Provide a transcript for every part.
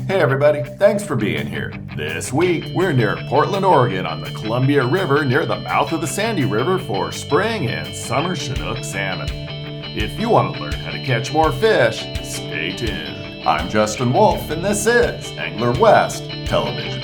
Hey everybody, thanks for being here. This week, we're near Portland, Oregon on the Columbia River near the mouth of the Sandy River for spring and summer Chinook salmon. If you want to learn how to catch more fish, stay tuned. I'm Justin Wolf and this is Angler West Television.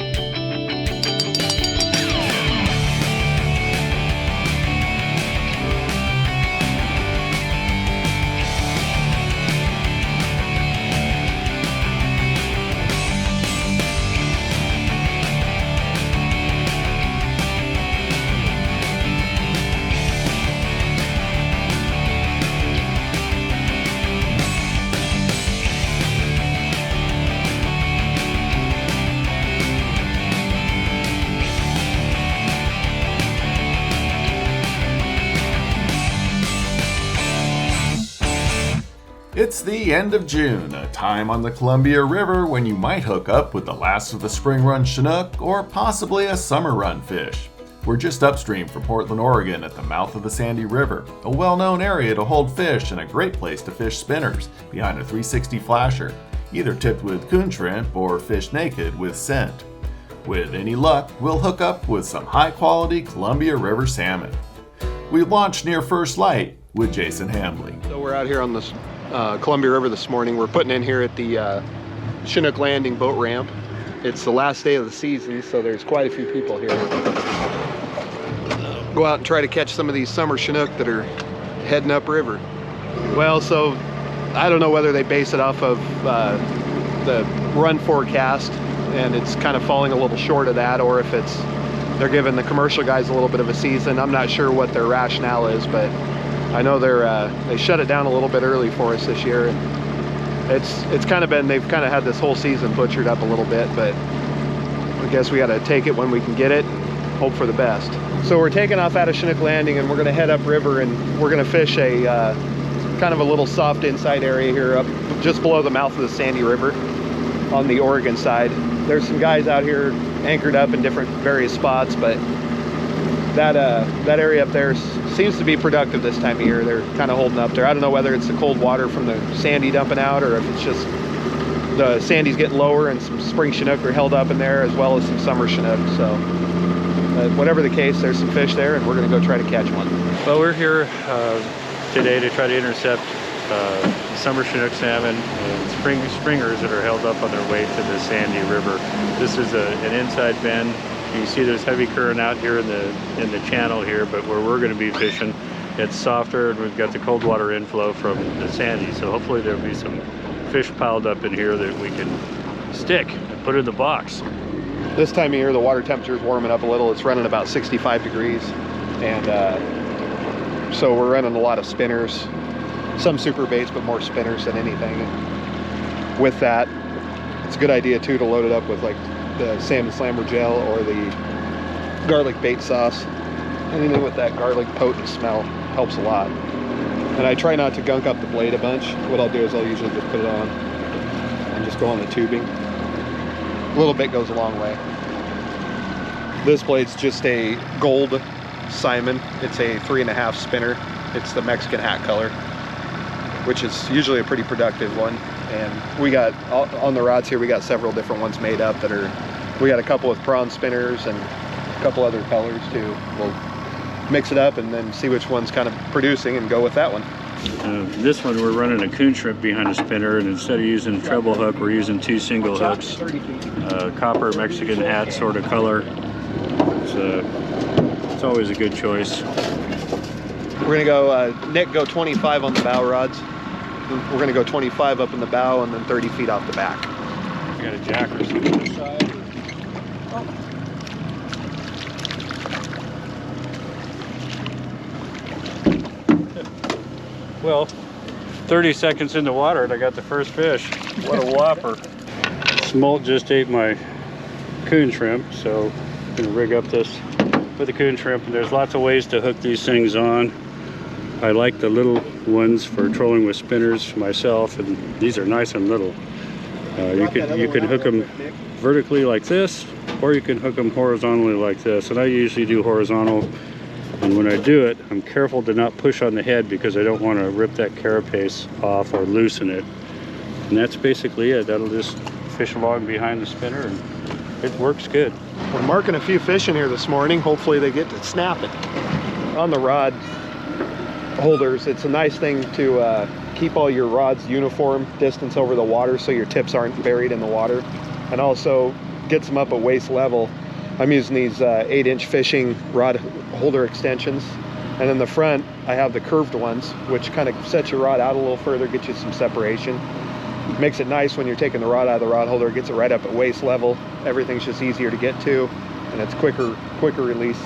It's the end of June, a time on the Columbia River when you might hook up with the last of the spring run Chinook or possibly a summer run fish. We're just upstream from Portland, Oregon at the mouth of the Sandy River, a well-known area to hold fish and a great place to fish spinners behind a 360 flasher, either tipped with coon shrimp or fish naked with scent. With any luck, we'll hook up with some high-quality Columbia River salmon. We launched near first light with Jason Hambley. So we're out here on this Columbia River this morning. We're putting in here at the Chinook Landing boat ramp. It's the last day of the season, so there's quite a few people here. Go out and try to catch some of these summer Chinook that are heading upriver. Well, so I don't know whether they base it off of the run forecast and it's kind of falling a little short of that, or if they're giving the commercial guys a little bit of a season. I'm not sure what their rationale is, but I know they shut it down a little bit early for us this year, and it's kind of been, they've kind of had this whole season butchered up a little bit, but I guess we got to take it when we can get it and hope for the best. So we're taking off out of Chinook Landing and we're going to head upriver, and we're going to fish a kind of a little soft inside area here up just below the mouth of the Sandy River on the Oregon side. There's some guys out here anchored up in different various spots, but that area up there seems to be productive this time of year. They're kind of holding up there. I don't know whether it's the cold water from the Sandy dumping out or if it's just the Sandy's getting lower and some spring Chinook are held up in there as well as some summer Chinook. So whatever the case, there's some fish there and we're going to go try to catch one. Well, we're here today to try to intercept summer Chinook salmon and springers that are held up on their way to the Sandy River. This is an inside bend. You can see there's heavy current out here in the channel here, but where we're going to be fishing, it's softer and we've got the cold water inflow from the Sandy. So hopefully there'll be some fish piled up in here that we can stick and put in the box. This time of year, the water temperature is warming up a little. It's running about 65 degrees. And so we're running a lot of spinners, some super baits, but more spinners than anything. And with that, it's a good idea too to load it up with like the salmon slammer gel or the garlic bait sauce. Anything with that garlic potent smell helps a lot. And I try not to gunk up the blade a bunch. What I'll do is I'll usually just put it on and just go on the tubing. A little bit goes a long way. This blade's just a gold Salmon. It's a 3.5 spinner. It's the Mexican hat color, which is usually a pretty productive one. And we got, on the rods here, we got several different ones made up we got a couple with prawn spinners and a couple other colors too. We'll mix it up and then see which one's kind of producing and go with that one. This one we're running a coon shrimp behind a spinner, and instead of using treble hook, we're using 2 single hooks. Copper Mexican hat sort of color. It's always a good choice. We're gonna go, Nick, go 25 on the bow rods. We're gonna go 25 up in the bow and then 30 feet off the back. We got a jacker on this side. Well, 30 seconds in the water and I got the first fish. What a whopper. Smolt just ate my coon shrimp, so I'm gonna rig up this with the coon shrimp, and there's lots of ways to hook these things on. I like the little ones for trolling with spinners myself, and these are nice and little. You can hook them vertically like this, or you can hook them horizontally like this, and I usually do horizontal. And when I do it, I'm careful to not push on the head because I don't want to rip that carapace off or loosen it. And that's basically it. That'll just fish along behind the spinner, and it works good. We're marking a few fish in here this morning. Hopefully they get to snapping. On the rod holders, it's a nice thing to keep all your rods uniform distance over the water so your tips aren't buried in the water, and also gets them up at waist level. I'm using these 8-inch fishing rod holder extensions, and in the front I have the curved ones, which kind of sets your rod out a little further, get you some separation. Makes it nice when you're taking the rod out of the rod holder. It gets it right up at waist level. Everything's just easier to get to, and it's quicker release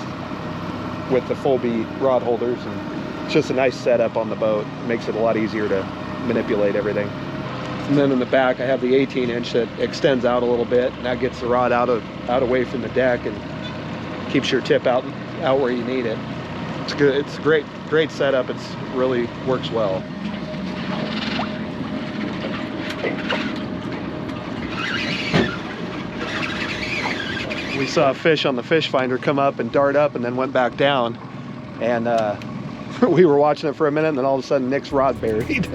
with the full B rod holders, and it's just a nice setup on the boat. It makes it a lot easier to manipulate everything. And then in the back I have the 18-inch that extends out a little bit, and that gets the rod out away from the deck and keeps your tip out where you need it. It's good. It's a great setup. It's really works well. We saw a fish on the fish finder come up and dart up and then went back down, and we were watching it for a minute, and then all of a sudden Nick's rod buried.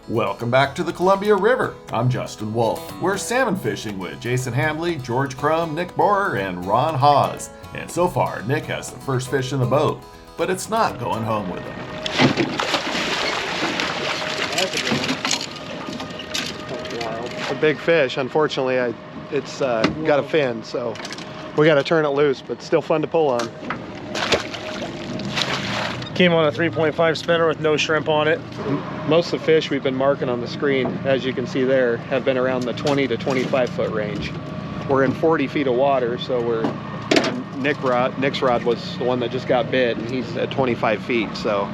Welcome back to the Columbia River. I'm Justin Wolf. We're salmon fishing with Jason Hambley, George Crum, Nick Borer, and Ron Hawes. And so far, Nick has the first fish in the boat, but it's not going home with him. A big fish. Unfortunately, it's got a fin, so we got to turn it loose, but still fun to pull on. Came on a 3.5 spinner with no shrimp on it. Most of the fish we've been marking on the screen, as you can see there, have been around the 20 to 25 foot range. We're in 40 feet of water, so Nick's rod was the one that just got bit, and he's at 25 feet, so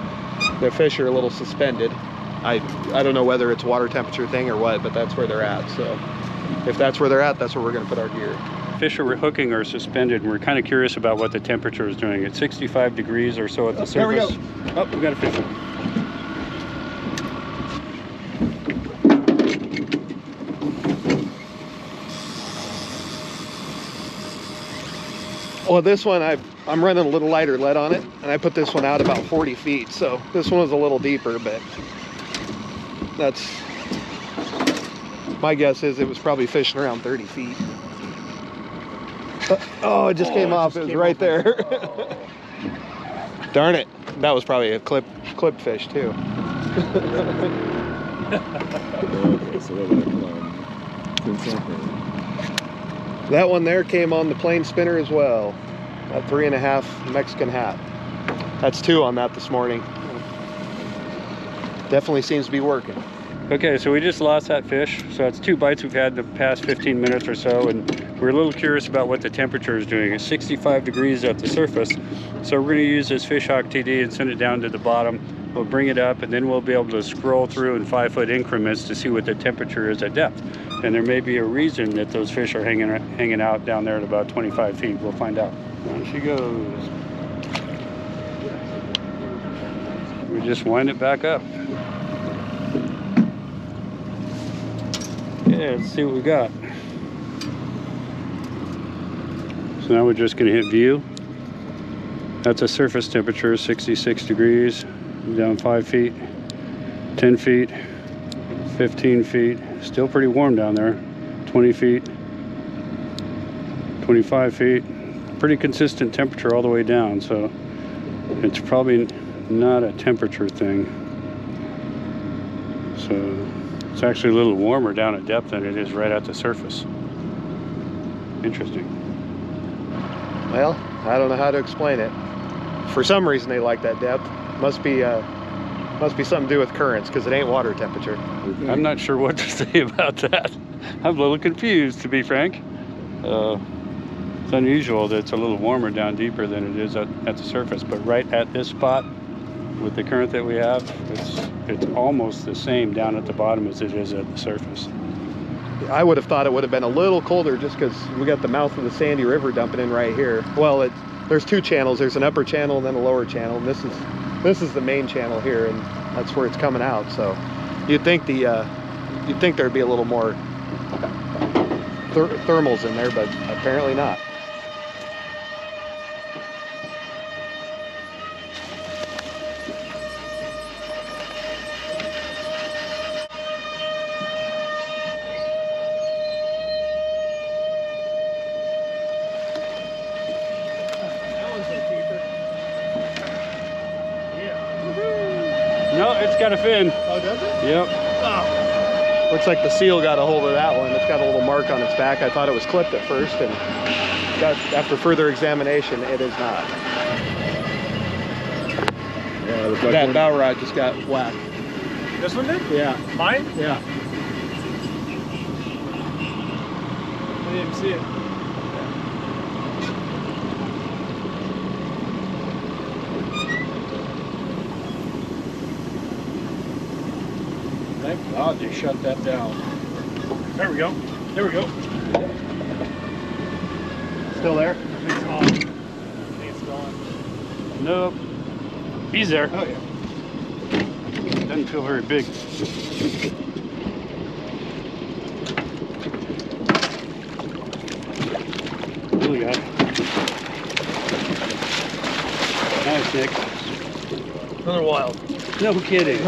the fish are a little suspended. I don't know whether it's a water temperature thing or what, but that's where they're at. So if that's where they're at, that's where we're gonna put our gear. Fish are hooking are suspended, and we're kind of curious about what the temperature is doing. It's 65 degrees or so at the surface. There we go. Oh, we got a fish. Well, this one I'm running a little lighter lead on it, and I put this one out about 40 feet. So this one was a little deeper, but that's my guess is it was probably fishing around 30 feet. Oh, it just came off. It was right there. Darn it. That was probably a clip fish too. That one there came on the plain spinner as well. That 3.5 Mexican hat. That's 2 on that this morning. Definitely seems to be working. Okay, so we just lost that fish. So it's 2 bites we've had in the past 15 minutes or so, and we're a little curious about what the temperature is doing. It's 65 degrees at the surface. So we're gonna use this Fishhawk TD and send it down to the bottom. We'll bring it up, and then we'll be able to scroll through in 5-foot increments to see what the temperature is at depth. And there may be a reason that those fish are hanging out down there at about 25 feet. We'll find out. Down she goes. We just wind it back up. Yeah, let's see what we got. So now we're just going to hit view. That's a surface temperature, 66 degrees, down 5 feet, 10 feet, 15 feet. Still pretty warm down there. 20 feet, 25 feet. Pretty consistent temperature all the way down, so it's probably not a temperature thing. So it's actually a little warmer down at depth than it is right at the surface. Interesting. Well, I don't know how to explain it. For some reason they like that depth. Must be Must be something to do with currents, because it ain't water temperature. I'm not sure what to say about that. I'm a little confused, to be frank. It's unusual that it's a little warmer down deeper than it is at the surface, but right at this spot with the current that we have, it's almost the same down at the bottom as it is at the surface. I would have thought it would have been a little colder just because we got the mouth of the Sandy River dumping in right here. Well, there's two channels. There's an upper channel and then a lower channel, and this is the main channel here, and that's where it's coming out. So you'd think there'd be a little more thermals in there, but apparently not. No, it's got a fin. Oh, does it? Yep. Oh. Looks like the seal got a hold of that one. It's got a little mark on its back. I thought it was clipped at first, and after further examination, it is not. Yeah, like that bow rod just got whacked. This one did? Yeah. Mine? Yeah. I didn't even see it. Thank God they shut that down. There we go. There we go. Still there? It's on. I think it's gone. Nope. He's there. Oh, yeah. Doesn't feel very big. What do we got? Nice, Nick. Another wild. No kidding.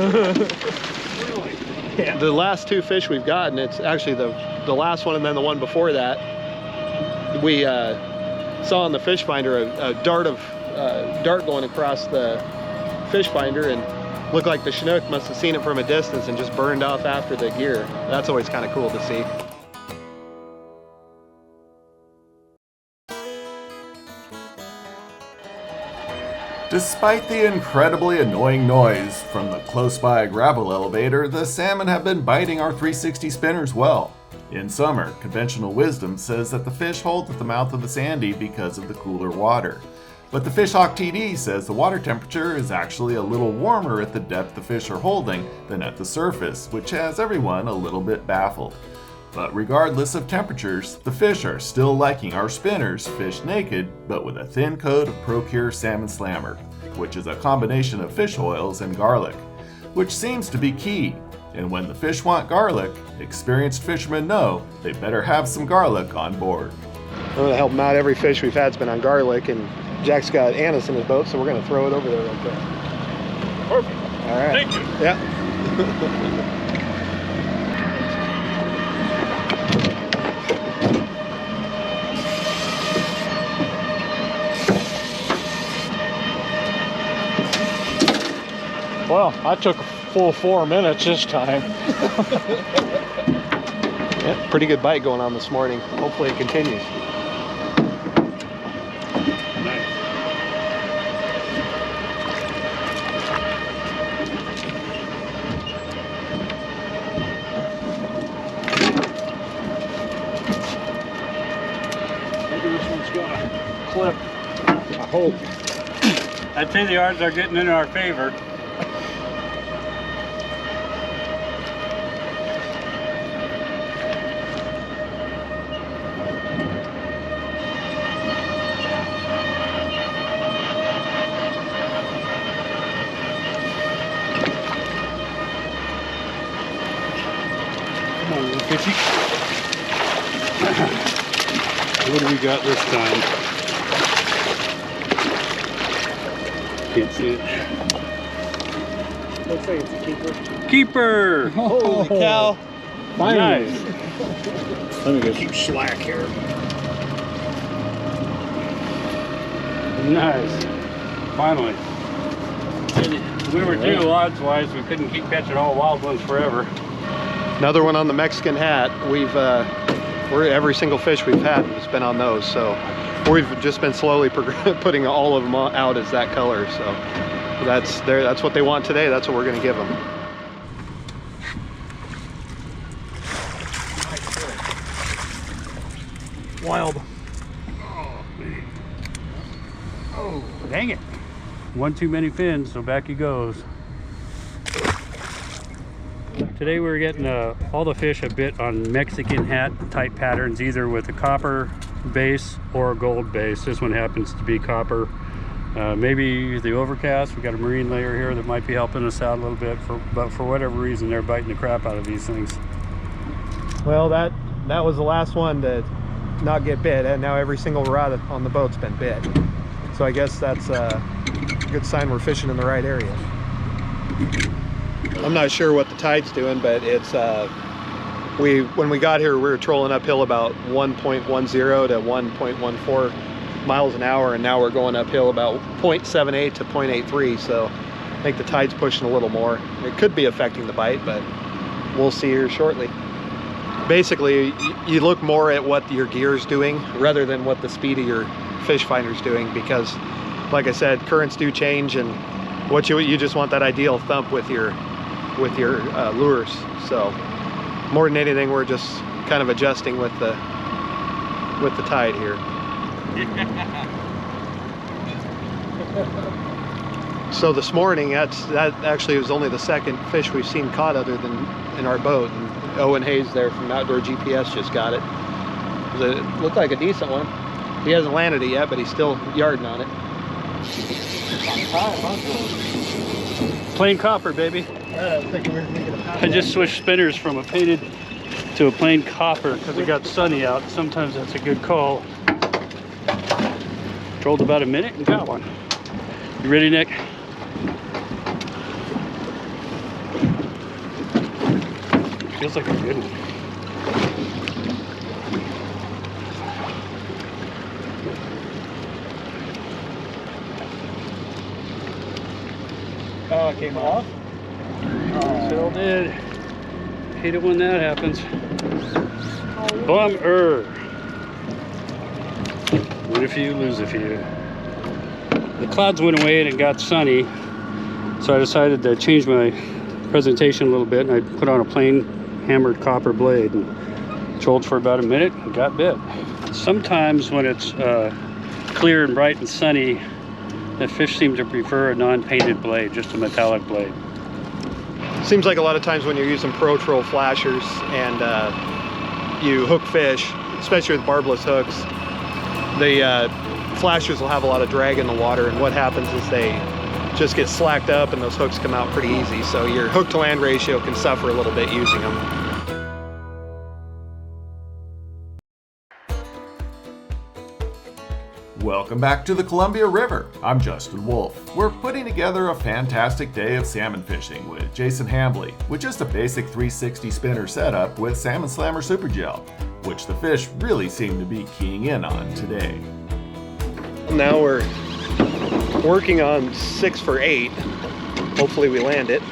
Yeah. The last two fish we've gotten, it's actually the last one and then the one before that, we saw on the fish finder a dart going across the fish finder, and looked like the Chinook must have seen it from a distance and just burned off after the gear. That's always kind of cool to see. Despite the incredibly annoying noise from the close-by gravel elevator, the salmon have been biting our 360 spinners well. In summer, conventional wisdom says that the fish hold at the mouth of the Sandy because of the cooler water. But the Fishhawk TD says the water temperature is actually a little warmer at the depth the fish are holding than at the surface, which has everyone a little bit baffled. But regardless of temperatures, the fish are still liking our spinners fished naked, but with a thin coat of ProCure Salmon Slammer, which is a combination of fish oils and garlic, which seems to be key. And when the fish want garlic, experienced fishermen know they better have some garlic on board. I'm going to help him out. Every fish we've had's been on garlic, and Jack's got anise in his boat, so we're going to throw it over there real quick. Perfect. All right. Thank you. Yeah. Well, I took a full 4 minutes this time. Yeah, pretty good bite going on this morning. Hopefully it continues. Nice. Maybe this one's gonna clip. I hope. I'd say the odds are getting in our favor. Come on, little fishy. What do we got this time? Can't see it. Looks like it's a keeper. Keeper! Holy cow. Nice. Let me go keep slack here. Nice. Finally. We were due odds-wise. We couldn't keep catching all wild ones forever. Another one on the Mexican hat. Every single fish we've had has been on those, so we've just been slowly putting all of them out as that color. So That's what they want today. That's what we're gonna give them. Wild. Oh, dang it. One too many fins, so back he goes. Today we're getting all the fish a bit on Mexican hat type patterns, either with a copper base or a gold base. This one happens to be copper. Maybe the overcast, we got a marine layer here that might be helping us out a little bit, but for whatever reason they're biting the crap out of these things. Well, that was the last one to not get bit, and now every single rod on the boat's been bit. So I guess that's a good sign we're fishing in the right area. I'm not sure what the tide's doing, but it's when we got here, we were trolling uphill about 1.10 to 1.14 miles an hour, and now we're going uphill about 0.78 to 0.83. So I think the tide's pushing a little more. It could be affecting the bite, but we'll see here shortly. Basically, you look more at what your gear's doing rather than what the speed of your fish finder's doing, because like I said, currents do change, and what you just want that ideal thump with your lures. So more than anything, we're just kind of adjusting with the tide here. So this morning, that actually was only the second fish we've seen caught other than in our boat. And Owen Hayes there from Outdoor GPS just got it. It looked like a decent one. He hasn't landed it yet, but he's still yarding on it. Plain copper, baby. I just switched spinners from a painted to a plain copper because it got sunny out. Sometimes that's a good call. Trolled about a minute and got one. You ready, Nick? Feels like a good one. Oh, it came off? Still did. Hate it when that happens. Bummer. Win a few, lose a few. The clouds went away and it got sunny, so I decided to change my presentation a little bit, and I put on a plain hammered copper blade and trolled for about a minute and got bit. Sometimes when it's clear and bright and sunny, the fish seem to prefer a non-painted blade, just a metallic blade. Seems like a lot of times when you're using Pro Troll flashers and you hook fish, especially with barbless hooks, the flashers will have a lot of drag in the water, and what happens is they just get slacked up and those hooks come out pretty easy. So your hook to land ratio can suffer a little bit using them. Welcome back to the Columbia River. I'm Justin Wolf. We're putting together a fantastic day of salmon fishing with Jason Hambley with just a basic 360 spinner setup with Salmon Slammer Super Gel, which the fish really seem to be keying in on today. Now we're working on 6 for 8. Hopefully we land it.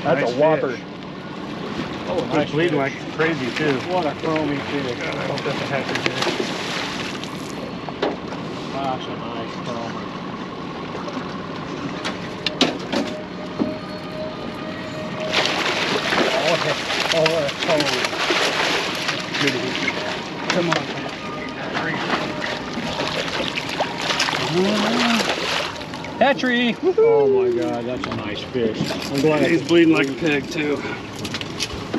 That's nice a whopper. Fish. Oh, nice, bleeding like crazy too. What a chromy fish. Oh, that's a happy fish. That's a nice chromy. Oh, that's cold. Come on, Hatchery! Oh my God, that's a nice fish. I'm glad he's bleeding like a pig too.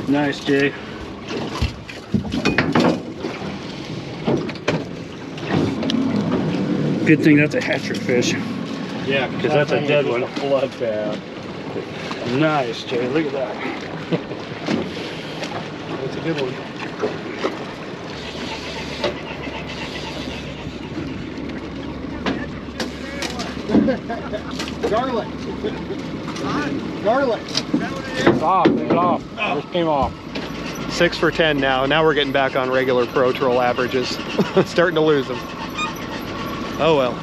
Nice, Jay. Good thing that's a hatchery fish. Yeah, because that's a dead one. Bloodbath. Nice, Jay. Look at that. That's a good one. Garlic. Garlic. It's off. It's off. It just came off. 6 for 10 now. Now we're getting back on regular Pro Troll averages. Starting to lose them. Oh well.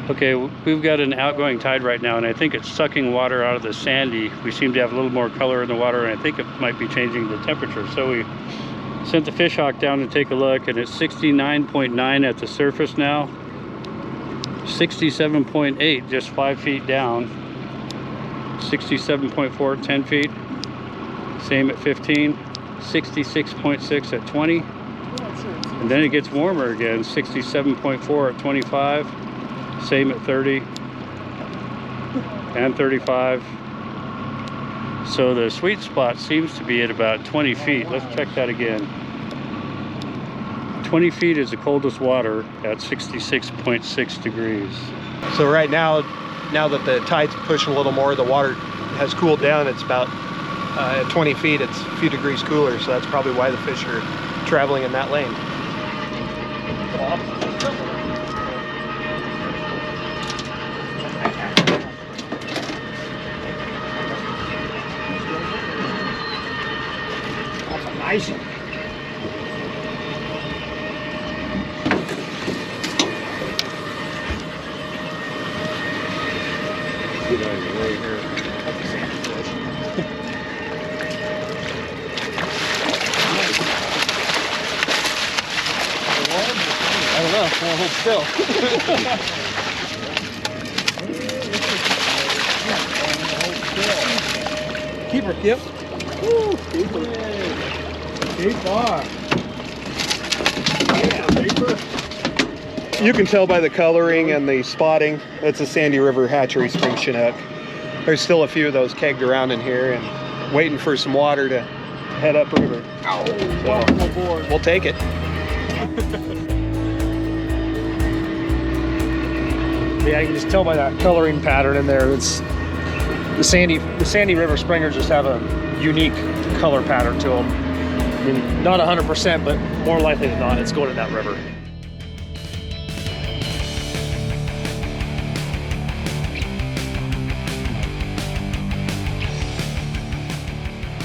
Okay, we've got an outgoing tide right now, and I think it's sucking water out of the sandy. We seem to have a little more color in the water, and I think it might be changing the temperature. So we Sent the fish hawk down to take a look, and it's 69.9 at the surface now. 67.8 just 5 feet down. 67.4 at 10 feet. Same at 15. 66.6 at 20. And then it gets warmer again. 67.4 at 25. Same at 30 and 35. So the sweet spot seems to be at about 20 feet. Let's check that again. 20 feet is the coldest water at 66.6 degrees. So right now that the tide's pushing a little more, the water has cooled down. It's about at 20 feet, it's a few degrees cooler. So that's probably why the fish are traveling in that lane. Nice. Get out of the way here. I don't know, I'll hold still. Keeper, Kip. Woo, keeper. Keeper. Yeah, keeper. You can tell by the coloring and the spotting, that's a Sandy River hatchery spring Chinook. There's still a few of those kegged around in here and waiting for some water to head upriver. Welcome aboard. We'll take it. Yeah, you can just tell by that coloring pattern in there. It's the Sandy River Springers just have a unique color pattern to them. I mean, not 100%, but more likely than not, it's going in that river.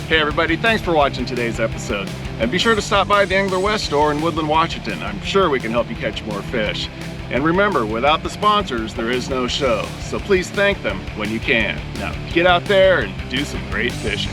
Hey everybody, thanks for watching today's episode. And be sure to stop by the Angler West store in Woodland, Washington. I'm sure we can help you catch more fish. And remember, without the sponsors, there is no show. So please thank them when you can. Now, get out there and do some great fishing.